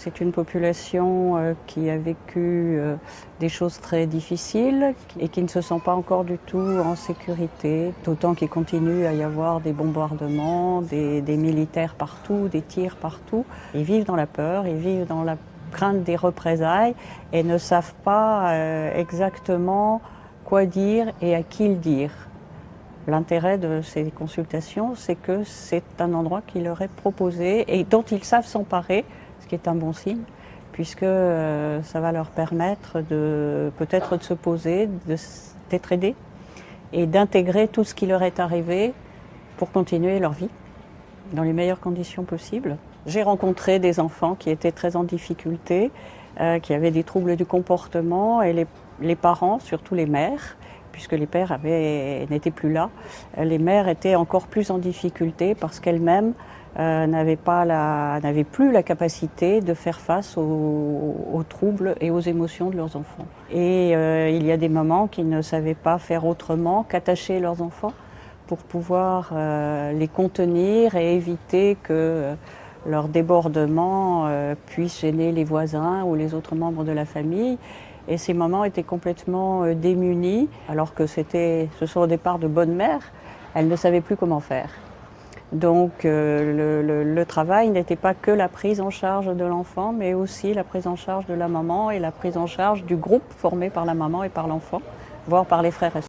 C'est une population qui a vécu des choses très difficiles et qui ne se sent pas encore du tout en sécurité, d'autant qu'il continue à y avoir des bombardements, des militaires partout, des tirs partout. Ils vivent dans la peur, ils vivent dans la crainte des représailles et ne savent pas exactement quoi dire et à qui le dire. L'intérêt de ces consultations, c'est que c'est un endroit qui leur est proposé et dont ils savent s'emparer, ce qui est un bon signe, puisque ça va leur permettre peut-être de se poser, d'être aidés et d'intégrer tout ce qui leur est arrivé pour continuer leur vie dans les meilleures conditions possibles. J'ai rencontré des enfants qui étaient très en difficulté, qui avaient des troubles du comportement et les parents, surtout les mères, puisque les pères n'étaient plus là. Les mères étaient encore plus en difficulté parce qu'elles-mêmes n'avaient plus la capacité de faire face aux troubles et aux émotions de leurs enfants. Et il y a des mamans qui ne savaient pas faire autrement qu'attacher leurs enfants pour pouvoir les contenir et éviter que leur débordement puisse gêner les voisins ou les autres membres de la famille. Et ces mamans étaient complètement démunies, alors que ce sont au départ de bonnes mères, elles ne savaient plus comment faire. Donc le travail n'était pas que la prise en charge de l'enfant, mais aussi la prise en charge de la maman et la prise en charge du groupe formé par la maman et par l'enfant, voire par les frères et sœurs.